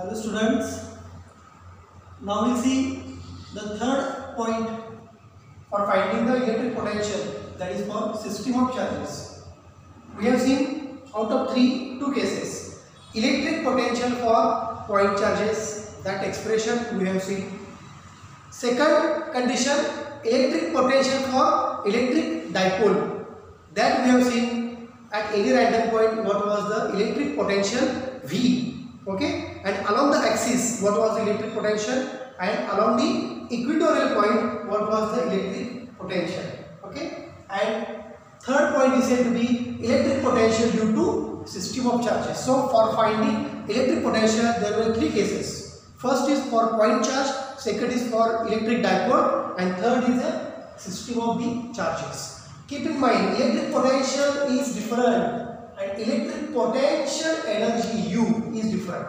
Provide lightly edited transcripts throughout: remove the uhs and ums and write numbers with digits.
Hello students, now we see the third point for finding the electric potential, that is for system of charges. We have seen out of two cases. Electric potential for point charges, that expression we have seen. Second condition, electric potential for electric dipole, that we have seen at any random point what was the electric potential V. Okay, and along the axis what was the electric potential, and along the equatorial point what was the electric potential. Okay, and third point is said to be electric potential due to system of charges. So for finding electric potential there were three cases. First is for point charge, second is for electric dipole, and third is a system of the charges. Keep in mind, electric potential is different and electric potential energy U is different.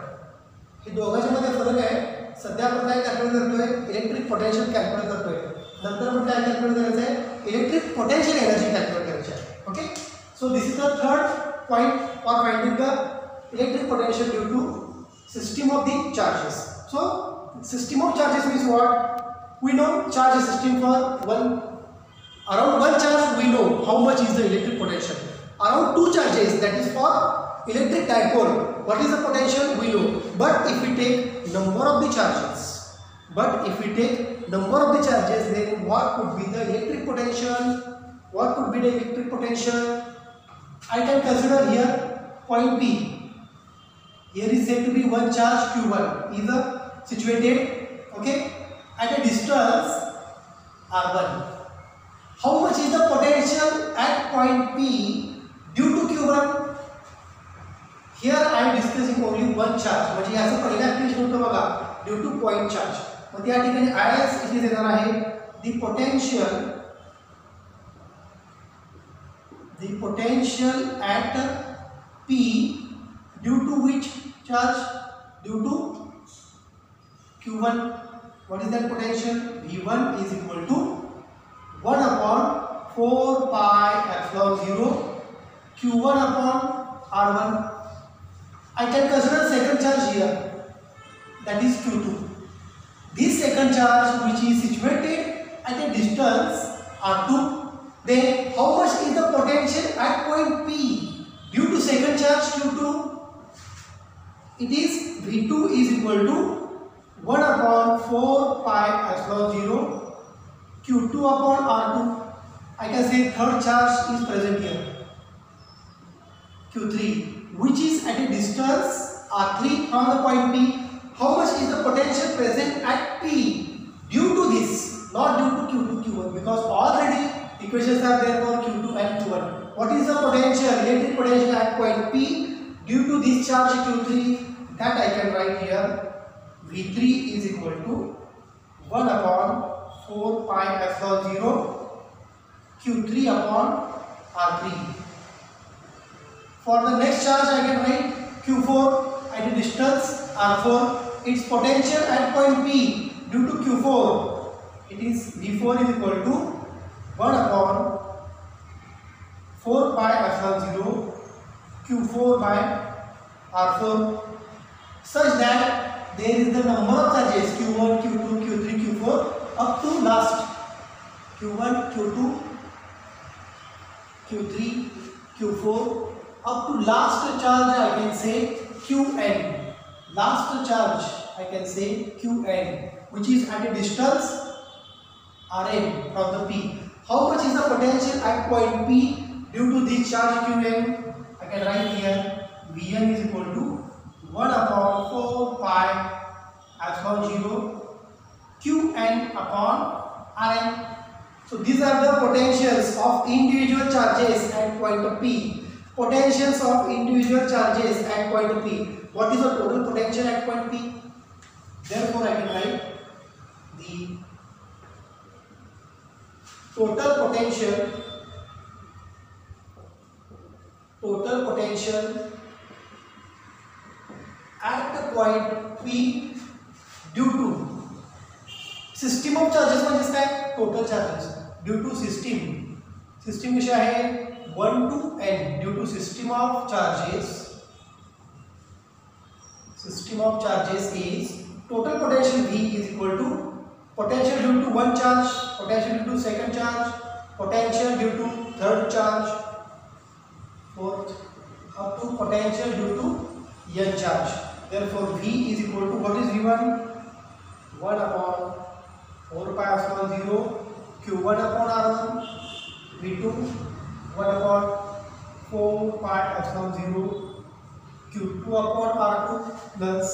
हे दोघांच्यामध्ये फरक आहे. सध्या आपण काय calculate करतोय, electric potential calculate करतोय. नंतर आपण काय कॅल्क्युलेट करायचं आहे, इलेक्ट्रिक पोटेंशियल एनर्जी कॅल्क्युलेट करायची आहे. Okay, so this is the third point for finding the electric potential due to system of the charges. So system of charges means what? We know charge system for around one charge we know how much is the electric potential. Around two charges, that is for electric dipole, what is the potential we know. But if we take number of the charges, then what could be the electric potential? What could be the electric potential? I can consider here point P. Here is said to be one charge Q1 is situated, okay, at a distance R1. How much is the potential at point P due to Q1? Here I am discussing only one charge. म्हणजे याचं पहिला expression होतं बघा, due two point charge. मग या ठिकाणी IS इथे देणार आहे the potential at P due to which charge? Due to Q1. What is that potential? V1 is equal to 1 upon 4 pi epsilon 0 Q1 upon R1. I can consider second charge here, that is Q2. This second charge which is situated at a distance R2, then how much is the potential at point P due to second charge Q2? It is V2 is equal to 1 upon 4 pi epsilon 0 Q2 upon R2. I can say third charge is present here, Q3, which is at a distance R3 from the point P. How much is the potential present at P due to this, not due to Q2, Q1, because already equations are there for Q2 and Q1. What is the potential, electric potential at point P due to this charge Q3? That I can write here, V3 is equal to 1 upon 4 pi epsilon 0 Q3 upon R3. For the next charge I can write Q4 at a distance R4. Its potential at point P due to Q4, it is V4 is equal to 1 upon 4 pi epsilon 0 Q4 by R4, such that there is the number of charges Q1, Q2, Q3, Q4 up to last Q1, Q2, Q3, Q4 up to last charge I can say Qn. Last charge I can say Qn, which is at a distance Rn from the P. How much is the potential at point P due to this charge Qn? I can write here Vn is equal to 1 upon 4 pi epsilon 0 Qn upon Rn. So these are the potentials of individual charges at point P. Potentials of individual charges at point P. What is the total potential at point P? Therefore, I can write the total potential at the point P due to system of charges. म्हणजे काय? Total charges due to system विषय आहे 1 to n due to system of charges system of charges is total potential V is equal to potential due to one charge, potential due to second charge, potential due to third charge, fourth, up to potential due to n charge. Therefore V is equal to, what is V1? 1 upon 4 pi epsilon 0 Q1 upon R1, V2 1 upon 4 pi epsilon 0 Q2 upon R2 plus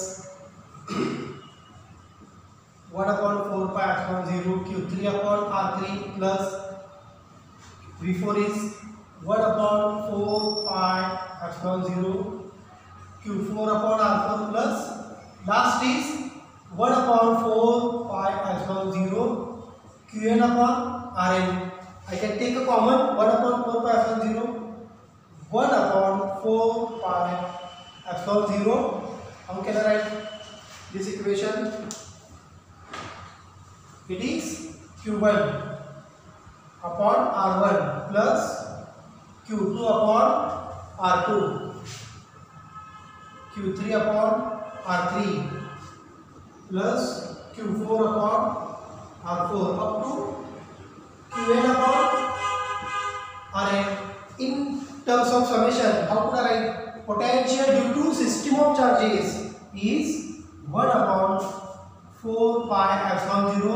1 upon 4 pi epsilon 0 Q3 upon R3 plus V4 is 1 upon 4 pi epsilon 0 Q4 upon R4 plus last is 1 upon 4 pi epsilon 0 Qn upon Rn. I can take a common 1 upon 4 pi epsilon 0, 1 upon 4 pi epsilon 0. How can I write this equation? It is Q1 upon R1 plus Q2 upon R2, Q3 upon R3 plus Q4 upon R4 up to Qn upon Rn. In terms of summation, how could I write? Potential due to system of charges is 1 upon 4 pi epsilon 0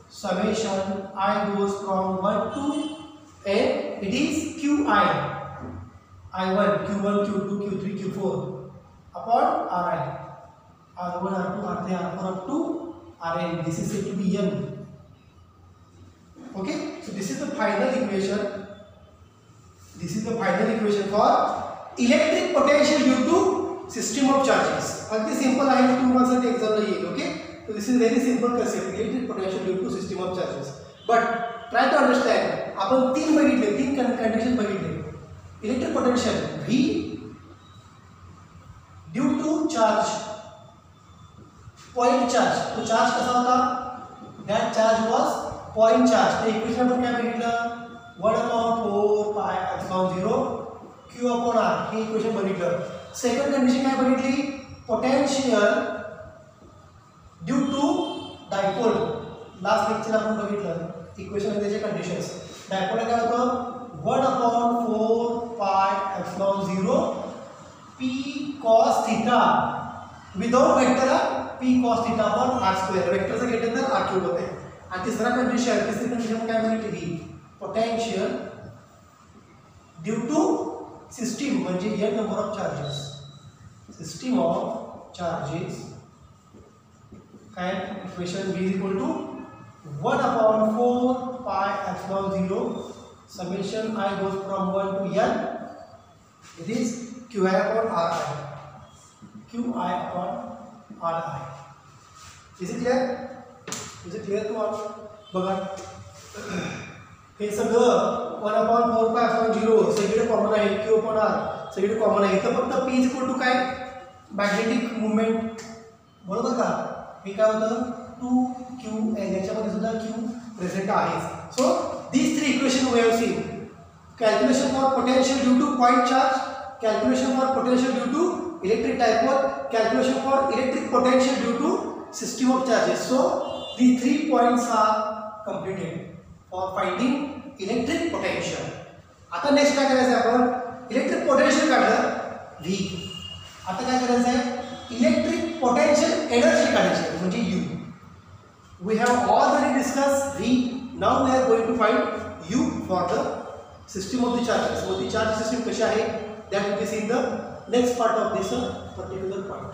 summation I goes from 1 to n. It is Qi, I1, Q1, Q2, Q3, Q4 upon Ri, R1, R2, R3, R4 up to Rn. This is said to be n. Okay, so this is the final equation. This is the final equation for electric potential due to system of charges. अगदी simple आहे, 2 marks साठी exam ला येईल. Okay, so this is very simple concept, electric potential due to system of charges. But try to understand. आपण तीन बघितले, तीन condition बघितले. Electric potential V due to charge, point charge. तो चार्ज कसा होता? That charge was point charge. तो equation आपण काय बघितलं? 1 upon 4 pi epsilon 0 Q upon R. हे इक्वेशन बघितलं. सेकंड कंडिशन काय बघितली? Potential due to dipole. Last lecture आपण बघितलं इक्वेशन त्याचे कंडिशन्स. डायपोल काय होतं? 1 upon 4 pi epsilon 0 P cos theta without vector P cos theta upon R square. वेक्टरचं घेतलं तर R क्यूब होते. आणि तिसरी कंडिशन काय बघितली? पोटेंशियल ड्यू टू सिस्टम म्हणजे n number of charges. System of charges काय equation V is equal to 1 upon 4 pi epsilon 0 summation I goes from 1 to n. It is Qi upon Ri. Qi upon Ri. Is it clear? Is it clear to all? बघा हे सगळं 1 upon 4 pi epsilon 0 सगळीकडे common आहे. Q upon R सगळीकडे common आहे. इथं फक्त P is equal to काय? Magnetic movement. बरोबर का? हे काय होतं? 2Qn. याच्यामध्ये सुद्धा Q प्रेझेंट आहे. सो these three equation we have seen. Calculation for potential due to point charge, calculation for potential due to electric dipole, calculation for electric potential due to system of charges. So these 3 points are completed for finding electric potential. आता next काय करायचं आहे? आपण electric potential काढलं V. आता काय करायचं आहे? इलेक्ट्रिक पोटेंशियल एनर्जी काढायची म्हणजे U. We have already discussed V. Now we are going to find U for the system of the charges. So the charge system कशी आहे? That will be seen the next part of this particular point.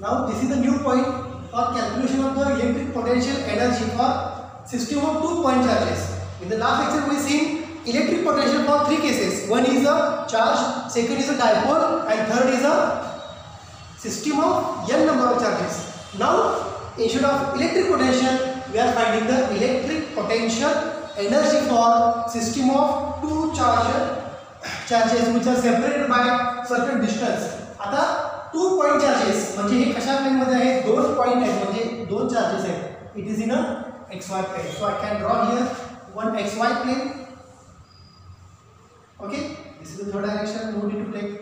Now this is the new point for calculation of the electric potential energy for system of 2 point charges. In the last lecture we seen electric potential for 3 cases. One is a charge, second is a dipole, and third is a system of n number of charges. Now instead of electric potential we are finding the electric potential energy for system of 2 charges which are separated by certain distance. आता 2 point charges म्हणजे हे कशा plane मध्ये आहे? 2 point आहेत म्हणजे 2 charges आहेत. It is in a xy plane. So I can draw here one xy plane Okay, this is the third direction. No need to take.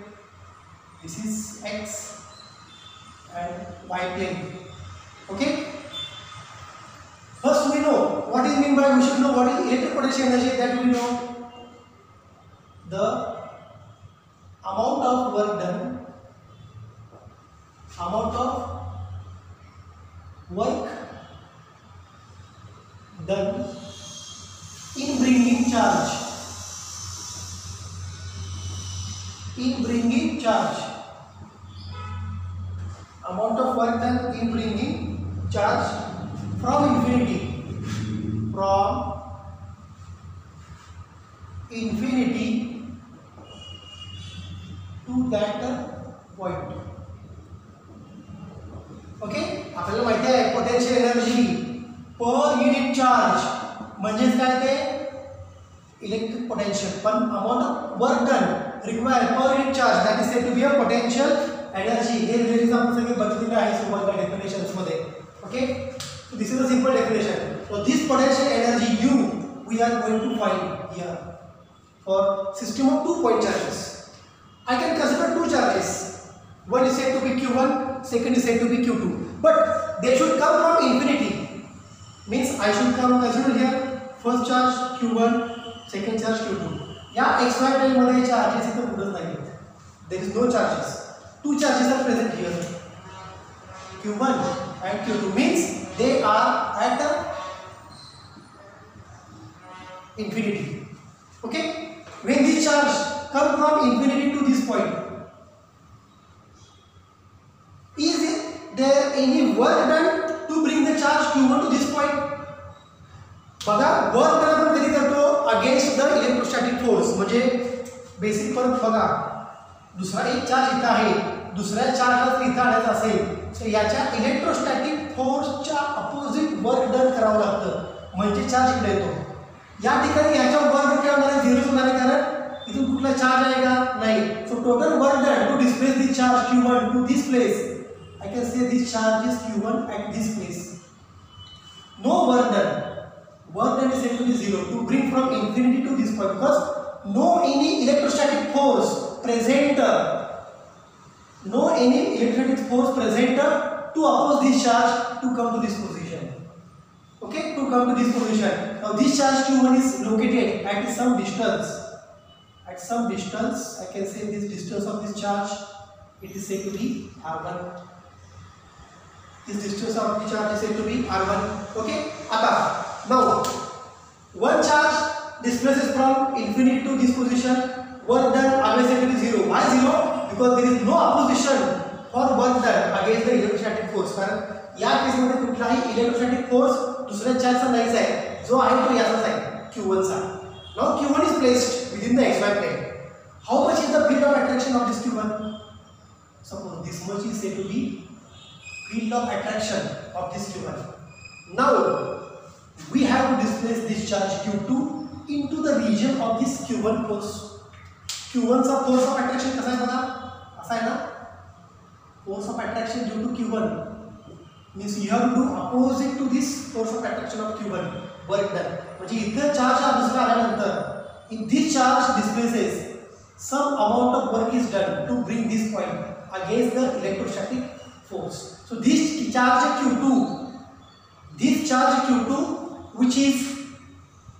This is x and y plane. Okay, first we know what is mean by, we should know what is electric potential energy. That we know the amount of work done, in bringing charge, amount of work done in bringing charge from infinity to that point. ओके, आपल्याला माहिती आहे potential energy per unit charge म्हणजे काय ते electric potential, पण amount of work done required per unit charge that is said to be a potential energy. हे related आपण सगळे बघितलेले आहे सुरुवातीला डेफिनेशन्स मध्ये. Okay, so this is a simple definition. So this potential energy U we are going to find here for system of 2 point charges. I can consider 2 charges. One is said to be Q1, second is said to be Q2, but they should come from infinity. Means I should consider here first charge Q1, second charge Q2. या xy plane मध्ये charges इथे कुठेच नाहीत. There is no charges. 2 charges are present here. Q1 and Q2 means they are at the infinity. Okay, when this charge come from infinity to this point, is there any work done to bring the charge Q1 to this point? बघा, work done आपण कधी करतो against the electrostatic force. म्हणजे basic परत बघा, दुसरा एक charge इथं आहे, दुसऱ्या चार्जला जर इथं आणायचं असेल तर याच्या इलेक्ट्रोस्टॅटिक फोर्सच्या अपोजिट वर्क डन करावं लागतं, म्हणजे चार्ज इकडे येतो. या ठिकाणी याच्या वर्क काय होणार आहे, 0 होणार आहे, कारण इथून कुठला चार्ज आहे का नाही. So total work done to displace this charge Q1 to this place, I can say this charge is Q1 at this place. No work done. Work done is said to be 0 to bring from infinity to this point, because no any electrostatic force present to oppose this charge to come to this position. Okay, to come to this position. Now this charge Q1 is located at some distance. At some distance, I can say this distance of this charge, it is said to be R1. This distance of the charge is said to be R1. Okay, now one charge displaces from infinity to this position. Work done always said to be 0. Why 0? Because there is no opposition for work done against the electrostatic force. कारण या case मध्ये कुठलाही electrostatic force दुसऱ्या चार्जचा नाहीच आहे, जो आहे तो याचाच आहे, Q1 चा. Now Q1 is placed within the xy plane. How much is the field of attraction of this Q1? Suppose this much is said to be field of attraction of this Q1. Now we have to displace this charge Q2 into the region of this Q1 force. Q1 चा force of attraction कसा आहे बघा, असा आहे ना, force of attraction due to Q1 means you have to do opposite to this force of attraction of Q1 work done. म्हणजे इथे charge हा दुसरा आल्यानंतर if this charge displaces, some amount of work is done to bring this point against the electrostatic force. So this charge Q2, which is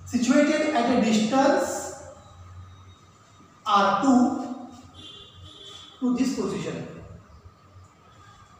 situated at a distance R2 to this position.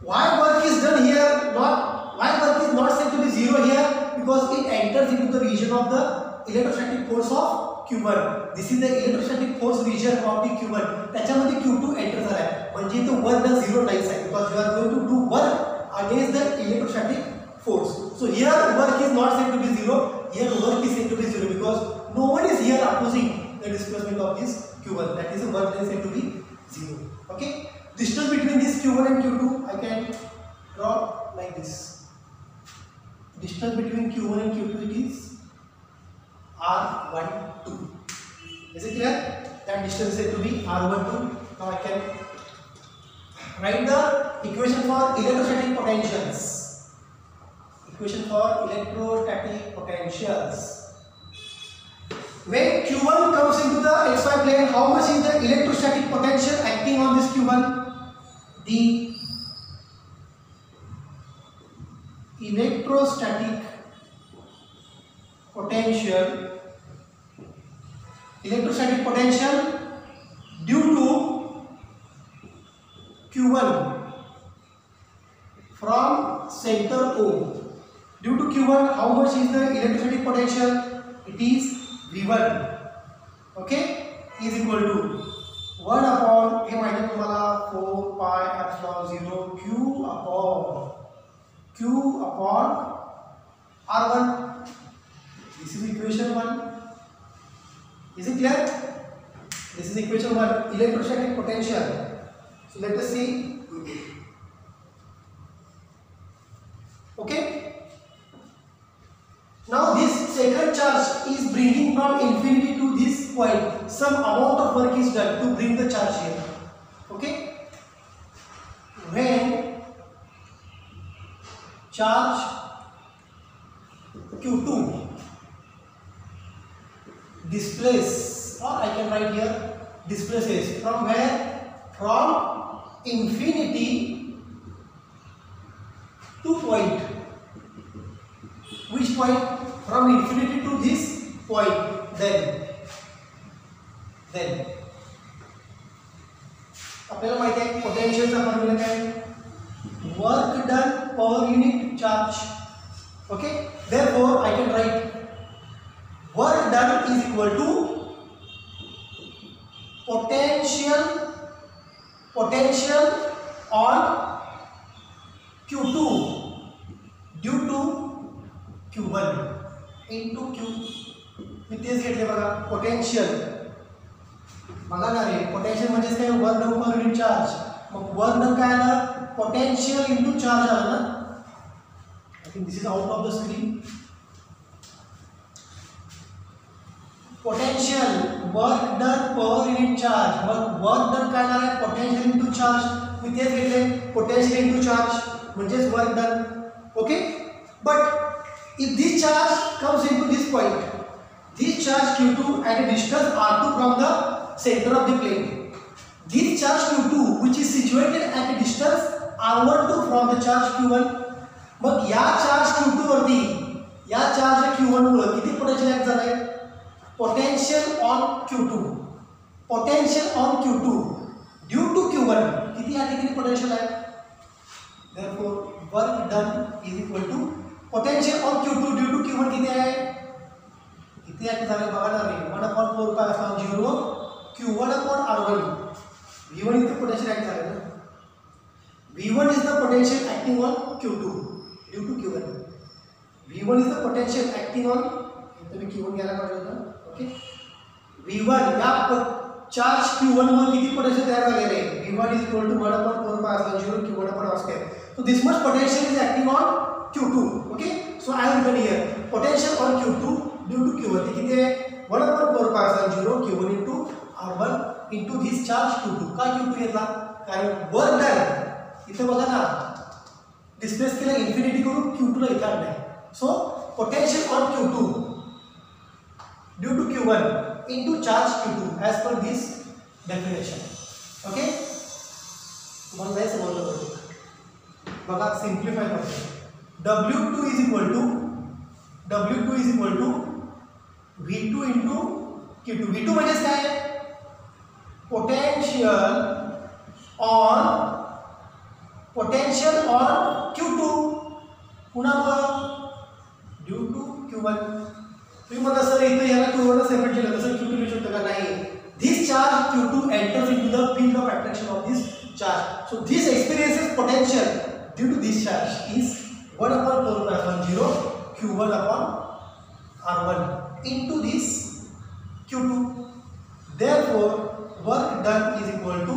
Why work is done here? Why work is not said to be 0 here? Because it enters into the region of the electrostatic force of Q1. This is the electrostatic force region of the Q1. त्याच्यामध्ये Q2 enter झाला आहे, म्हणजे तो work done 0 नाहीच आहे, because you are going to do work against the electrostatic force. So here work is not said to be 0. Here work is said to be 0 because no one is here opposing the displacement of this Q1. That is the work is said to be 0. Okay. Distance between this Q1 and Q2 I can draw like this. Distance between Q1 and Q2 it is R12. Is it clear? That distance is said to be R12. Now I can write the equation for electrostatic potentials. Equation for electrostatic potentials. When Q1 comes into the xy plane, how much is the electrostatic potential acting on this Q1? The electrostatic potential due to Q1 from center O. Due to Q1, how much is the electrostatic potential? It is V1. Okay, is equal to 1 upon हे माहिती तुम्हाला 4 pi epsilon 0 Q upon R1. This is equation 1. Is it clear? This is equation 1, electrostatic potential. So let us see. Okay. Now this second charge is bringing from infinity to this point. Some amount of work is done to bring the charge here. Okay. When charge Q2 displaces, or I can write here displaces from where? From infinity to point. Which point? From infinity to this point. Then आपल्याला माहिती आहे पोटेन्शियलचा formula काय? Work done per unit charge. Okay, therefore I can write work done is equal to potential on Q2 due to Q1 into Q. मी तेच घेतले बघा, potential. बघा ना रे, पोटेन्शियल म्हणजे काय? Work done per unit charge. मग वर्क डन काय आलं? पोटेन्शियल इंटू चार्ज आलं ना. I think this is out of the screen. Potential work done per unit charge. Mug work done काय आलं? Potential into charge. मी तेच घेतले, potential into charge म्हणजेच work done. Okay, but if this charge comes into this point, this charge Q2 at a distance R2 from the center of the plane, this charge Q2 which is situated at a distance R12 from the charge Q1, मग या charge Q2 वरती या charge Q1 मुळे किती potential act झालंय? Potential on Q2 due to Q1 किती या ठिकाणी potential आहे? therefore work done is equal to potential on Q2 due to Q1 किती आहे? किती ऍक्ट झाले बघा ना रे. 1/4 pi epsilon 0 Q1 upon R1. V1 इथे पोटेन्शियल ऍक्ट झाले ना. V1 is the potential acting on Q2 due to Q1. V1 is the potential acting on, इथे मी Q1 घ्यायला पाहिजे होतं. ओके, V1 या चार्ज Q1 वर किती पोटेन्शियल तयार झालेले आहे? V1 is equal to 1/4 pi epsilon 0 Q1 upon R square. So this much potential is acting on Q2. Okay, so I have written here potential on Q2 due to Q1 किती आहे? 1/4 pi epsilon 0 Q1 into R1 into this charge Q2. का Q2 घेतला? कारण work done इथे बघा ना, displace केलं infinity करून Q2 ला इथे आणलंय. So potential on Q2 due to Q1 into charge Q2 as per this definition. Okay, तुम्हाला नाही समजलं पाहिजे. बघा सिम्प्लिफाय करतो. W2 is equal to V2 into Q2. V2 म्हणजे काय? पोटेन्शियल ऑन Q2 पुन्हा ड्यू टू Q1. तुम्ही म्हणता सर इथे याला Q1 ला सेपरेट केलं तसं Q2 लिहू शकतो का? नाही. This charge Q2 enters into the field of attraction of this charge. So this experiences potential due to this charge is 1/4 pi epsilon 0 Q1 upon R1 into this Q2. Therefore work done is equal to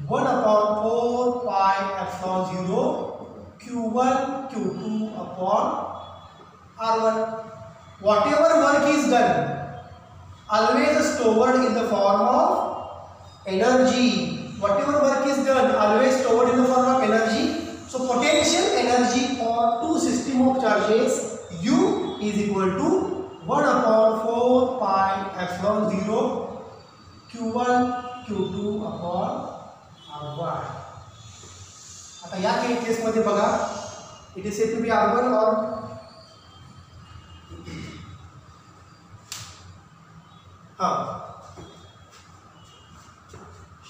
1/4 pi epsilon 0 Q1 Q2 upon R1. Whatever work is done always stored in the form of energy. Whatever work is done always stored in the form of energy. So potential energy for two system of charges U is equal to 1/4 pi epsilon 0 Q1 Q2 upon R1. आता या case मध्ये बघा, it is said to be R1 और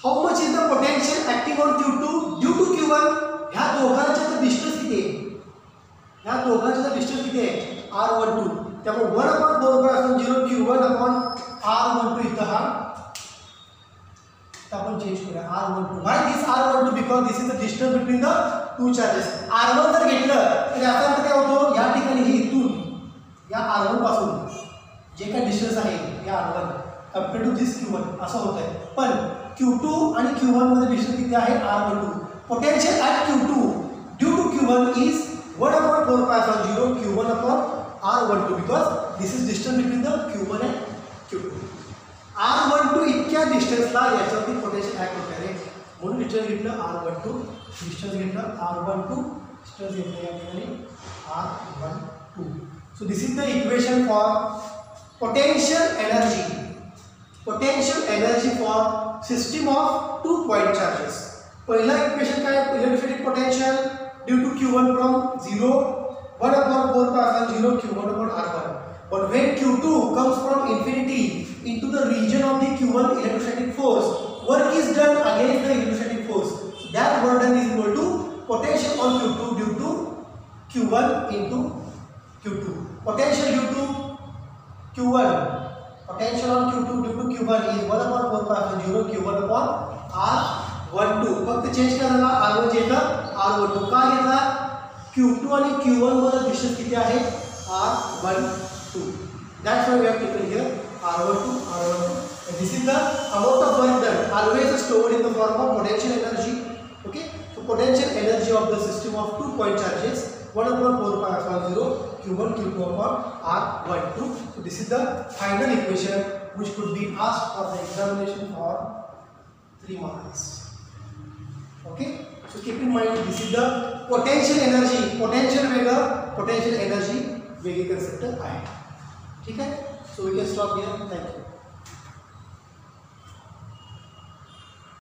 how much is the potential acting on Q2 due to Q1? ह्या दोघांचा distance किती आहे? ह्या दोघांचा डिस्टन्स किती आहे? R12. त्यामुळे 1/4 pi epsilon 0 Q1 upon R12 इथं हा आपण चेंज करूया R12. Why this R12? Because this is the distance between the two charges. R1 जर घेतलं तर याचा अर्थ काय होतो, या ठिकाणी हे इथून या R1 पासून जे काय डिस्टन्स आहे या R1 compared to this Q1 असं होत आहे. पण Q2 आणि Q1 मध्ये डिस्टन्स किती आहे? R12. Potential at Q2 due to Q1 is 1/4 pi epsilon 0 Q1 upon R12 because this is distance between the Q1 and Q2. R12 इतक्या डिस्टन्सला याच्यावरती पोटेंशियल ॲक्ट होते आहे, म्हणून डिस्टन्स घेतलं R12, डिस्टन्स घेतलं R12, डिस्टन्स घेतलं या ठिकाणी R12. So this is the equation for potential energy. Potential energy for system of 2 point charges. पहिला इक्वेशन काय? Electrostatic potential due to Q1 from 0 1/4 pi epsilon 0 Q1 upon R1. But when Q2 comes from infinity into the region of the Q1 electrostatic force, work is done against the electrostatic force. So that work done is equal to potential on Q2 due to Q1 into Q2. Potential due to Q1, potential on Q2 due to Q1 is 1/4 pi epsilon 0 Q1 upon R12. फक्त change करायला R1 घेतलं R12 का घेतला? Q2 आणि Q1 मध्ये distance किती आहे? R12. That's why we have taken here R12, R12. And this is the amount of work done, always stored in the form of potential energy. Okay, so potential energy of the system of 2 point charges 1/4 pi epsilon 0 Q1 Q2 upon R12. So this is the final equation which could be asked for the examination for 3 marks. Okay, so keep in mind this is the potential energy. Potential वेगळं, potential energy वेगळी concept आहे. ठीक आहे, so we can stop here. Thank you.